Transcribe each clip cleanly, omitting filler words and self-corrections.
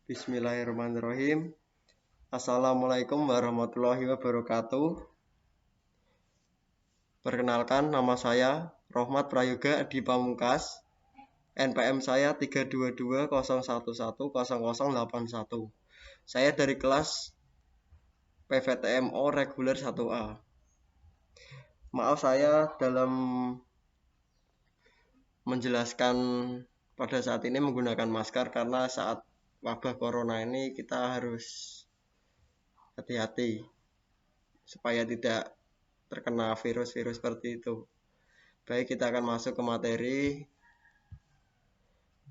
Bismillahirrahmanirrahim. Assalamualaikum warahmatullahi wabarakatuh. Perkenalkan, nama saya Rohmat Prayoga Adi Pamungkas. NPM saya 32201100081. Saya dari kelas PVTMO reguler 1A. Maaf saya dalam menjelaskan pada saat ini menggunakan masker karena saat wabah corona ini kita harus hati-hati supaya tidak terkena virus-virus seperti itu. Baik, kita akan masuk ke materi.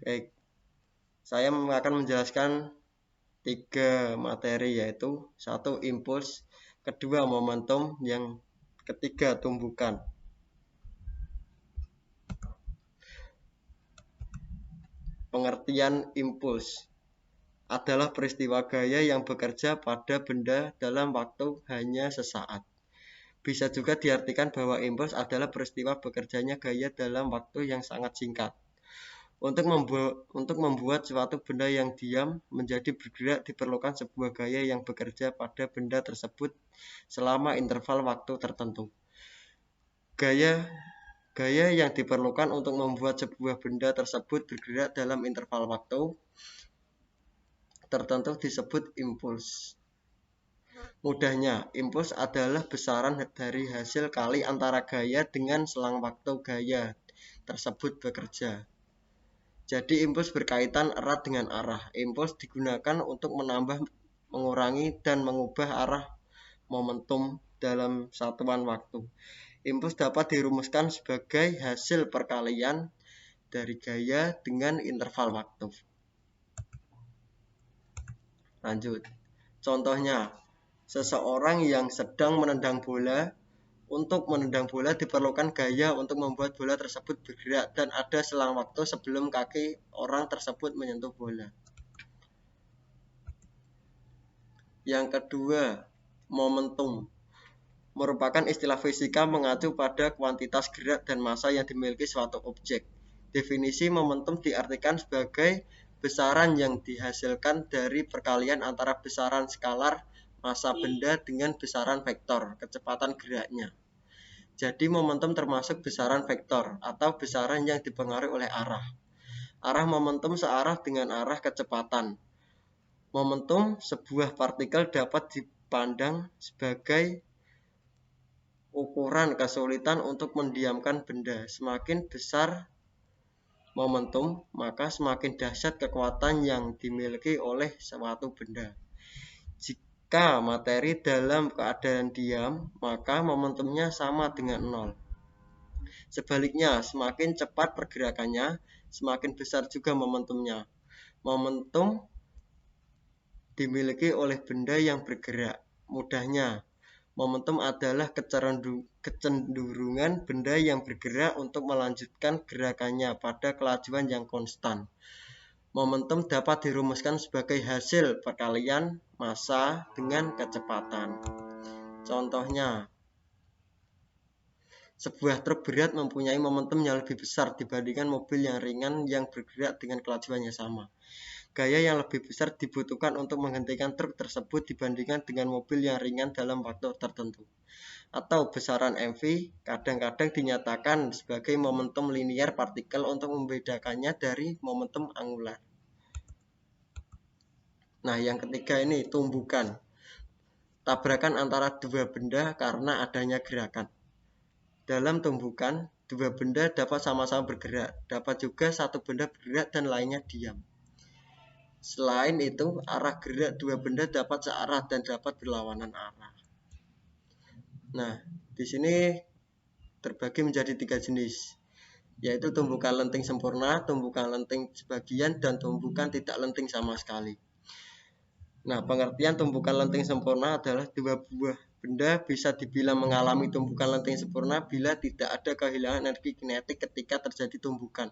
Baik, saya akan menjelaskan 3 materi, yaitu 1 impuls, kedua momentum, yang ketiga tumbukan. Pengertian impuls adalah peristiwa gaya yang bekerja pada benda dalam waktu hanya sesaat. Bisa juga diartikan bahwa impuls adalah peristiwa bekerjanya gaya dalam waktu yang sangat singkat. Untuk membuat suatu benda yang diam menjadi bergerak diperlukan sebuah gaya yang bekerja pada benda tersebut selama interval waktu tertentu. Gaya yang diperlukan untuk membuat sebuah benda tersebut bergerak dalam interval waktu tertentu disebut impuls. Mudahnya, impuls adalah besaran dari hasil kali antara gaya dengan selang waktu gaya tersebut bekerja. Jadi impuls berkaitan erat dengan arah. Impuls digunakan untuk menambah, mengurangi, dan mengubah arah momentum dalam satuan waktu. Impuls dapat dirumuskan sebagai hasil perkalian dari gaya dengan interval waktu. Lanjut. Contohnya, seseorang yang sedang menendang bola. Untuk menendang bola diperlukan gaya untuk membuat bola tersebut bergerak dan ada selang waktu sebelum kaki orang tersebut menyentuh bola. Yang kedua, momentum merupakan istilah fisika mengacu pada kuantitas gerak dan massa yang dimiliki suatu objek. Definisi momentum diartikan sebagai besaran yang dihasilkan dari perkalian antara besaran skalar massa benda dengan besaran vektor kecepatan geraknya. Jadi momentum termasuk besaran vektor atau besaran yang dipengaruhi oleh arah. Arah momentum searah dengan arah kecepatan. Momentum sebuah partikel dapat dipandang sebagai ukuran kesulitan untuk mendiamkan benda. Semakin besar momentum, maka semakin dahsyat kekuatan yang dimiliki oleh suatu benda. Jika materi dalam keadaan diam, maka momentumnya sama dengan 0. Sebaliknya, semakin cepat pergerakannya, semakin besar juga momentumnya. Momentum dimiliki oleh benda yang bergerak. Mudahnya, momentum adalah kecenderungan benda yang bergerak untuk melanjutkan gerakannya pada kelajuan yang konstan. Momentum dapat dirumuskan sebagai hasil perkalian massa dengan kecepatan. Contohnya, sebuah truk berat mempunyai momentum yang lebih besar dibandingkan mobil yang ringan yang bergerak dengan kelajuan yang sama. Gaya yang lebih besar dibutuhkan untuk menghentikan truk tersebut dibandingkan dengan mobil yang ringan dalam waktu tertentu. Atau besaran mv kadang-kadang dinyatakan sebagai momentum linier partikel untuk membedakannya dari momentum angular. Nah, yang ketiga ini tumbukan. Tabrakan antara dua benda karena adanya gerakan. Dalam tumbukan, dua benda dapat sama-sama bergerak. Dapat juga satu benda bergerak dan lainnya diam. Selain itu, arah gerak dua benda dapat searah dan dapat berlawanan arah. Nah, di sini terbagi menjadi 3 jenis, yaitu tumbukan lenting sempurna, tumbukan lenting sebagian, dan tumbukan tidak lenting sama sekali. Nah, pengertian tumbukan lenting sempurna adalah dua buah benda bisa dibilang mengalami tumbukan lenting sempurna bila tidak ada kehilangan energi kinetik ketika terjadi tumbukan.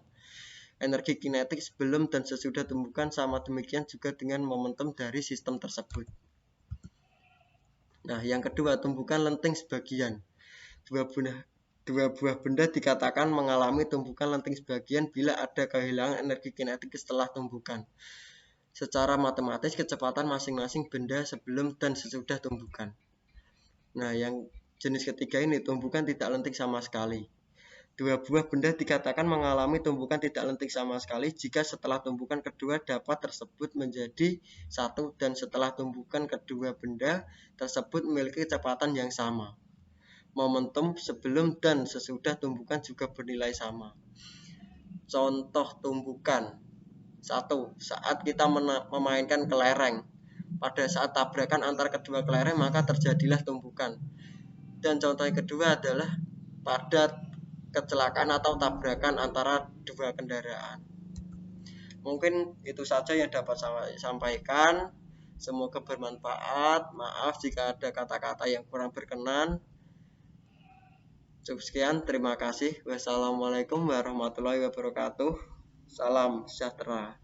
Energi kinetik sebelum dan sesudah tumbukan sama demikian juga dengan momentum dari sistem tersebut. Nah, yang kedua, tumbukan lenting sebagian. Dua buah benda dikatakan mengalami tumbukan lenting sebagian bila ada kehilangan energi kinetik setelah tumbukan. secara matematis kecepatan masing-masing benda sebelum dan sesudah tumbukan. Nah, yang jenis ketiga ini tumbukan tidak lentik sama sekali. Dua buah benda dikatakan mengalami tumbukan tidak lentik sama sekali jika setelah tumbukan kedua dapat tersebut menjadi satu dan setelah tumbukan kedua benda tersebut memiliki kecepatan yang sama. Momentum sebelum dan sesudah tumbukan juga bernilai sama. Contoh tumbukan. 1. Saat kita memainkan kelereng. Pada saat tabrakan antar kedua kelereng maka terjadilah tumbukan. Dan contoh yang kedua adalah pada kecelakaan atau tabrakan antara dua kendaraan. Mungkin itu saja yang dapat saya sampaikan. Semoga bermanfaat. Maaf jika ada kata-kata yang kurang berkenan. Cukup sekian, terima kasih. Wassalamualaikum warahmatullahi wabarakatuh. Salam sejahtera.